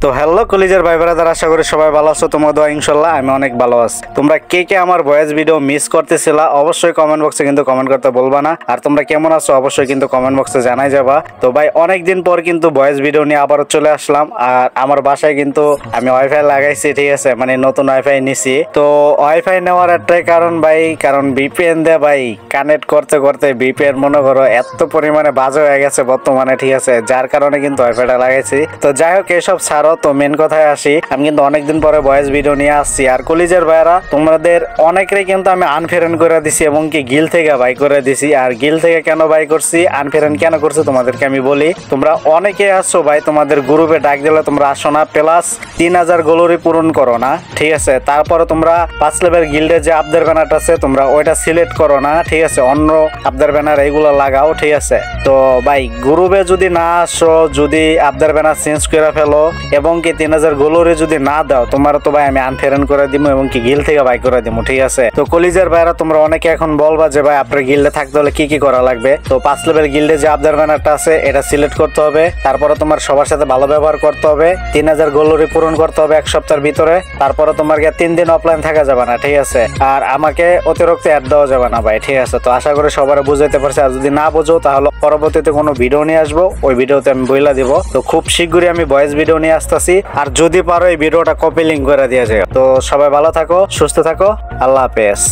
তো হ্যালো কলিজার ভাই ব্রাদার, আশা করি সবাই ভালো আছো। তোমার দোয়া ইনশাল্লাহ আমি অনেক ভালো আছি। তোমরা কে কে আমার ভয়েস ভিডিও মিস করতেছিলা অবশ্যই কমেন্ট বক্সে কিন্তু কমেন্ট করতে বলবা না। আর তোমরা কেমন আছো অবশ্যই কিন্তু কমেন্ট বক্সে জানাই যাবা। তো ভাই অনেকদিন পর কিন্তু ভয়েস ভিডিও নিয়ে আবারও চলে আসলাম। আর আমার বাসায় কিন্তু আমি ওয়াইফাই লাগাইছি, ঠিক আছে, মানে নতুন ওয়াইফাই নিছি। তো ওয়াইফাই নেওয়ার একটাই কারণ ভাই, কারণ ভিপিএন দিয়ে ভাই কানেক্ট করতে করতে ভিপিএন মনে করো এত পরিমাণে বাজে হয়ে গেছে বর্তমানে, ঠিক আছে, যার কারণে কিন্তু ওয়াইফাইটা লাগাইছি। তো যাই হোক এসব ছাড়ো, তো মেন কথায় আসি। আমি কিন্তু অনেকদিন পরে ভয়েস ভিডিও নিয়ে আসছি। আর কলিজার ভাইরা তোমাদের অনেকেরই কিন্তু আমি আনফ্রেন্ড করে দিছি এবং কি গিল থেকে বাই করে দিছি। আর গিল থেকে কেন বাই করছি, আনফ্রেন্ড কেন করছি তোমাদেরকে আমি বলি। তোমরা অনেকে আসছো ভাই, তোমাদের গ্রুপে ডাক দিলে তোমরা আসো না, প্লাস 3000 গোলরি পূরণ করো না, ঠিক আছে। তারপরে তোমরা 5 লেভেল গিল্ডের যে আবদার ব্যানারটা আছে তোমরা ওইটা সিলেক্ট করো না, ঠিক আছে, অন্য আবদার ব্যানার এইগুলো লাগাও, ঠিক আছে। তো ভাই গ্রুপে যদি না আসো, যদি আবদার ব্যানার চেঞ্জ করে ফেলো এবং কি 3000 গোলরি যদি না দাও, তোমার তো ভাই আমি আনফ্রেন্ড করে দিব এবং কি গিল থেকে বাই করে দিব, ঠিক আছে। তো কলিজার ভাইরা তোমরা অনেকে এখন বলবা যে ভাই আপনার গিল্ডে থাকতে হলে কি কি করা লাগবে। তো 5 লেভেল গিল্ডে যে আবদার ব্যানারটা আছে এটা সিলেক্ট করতে হবে। তারপরে তোমার সবার সাথে ভালো ব্যবহার করতে হবে। 3000 গোলরি পূরণ করতে হবে 1 সপ্তাহের ভিতরে। তারপরে তোমার 3 দিন অফলাইন থাকা যাবে না, ঠিক আছে। আর আমাকে অতিরিক্ত অ্যাড দেওয়া যাবে না ভাই, ঠিক আছে। তো আশা করি সবার বুঝাইতে পারছি। আর যদি না বুঝো তাহলে পরবর্তীতে কোনো ভিডিও নিয়ে আসবো, ওই ভিডিওতে আমি বইলা দিব। তো খুব শীঘ্রই আমি ভয়েস ভিডিও নিয়ে আসতেছি। আর যদি পারো এই ভিডিওটা কপি লিঙ্ক করে দিয়ে যায়। তো সবাই ভালো থাকো, সুস্থ থাকো, আল্লাহ হাফেজ।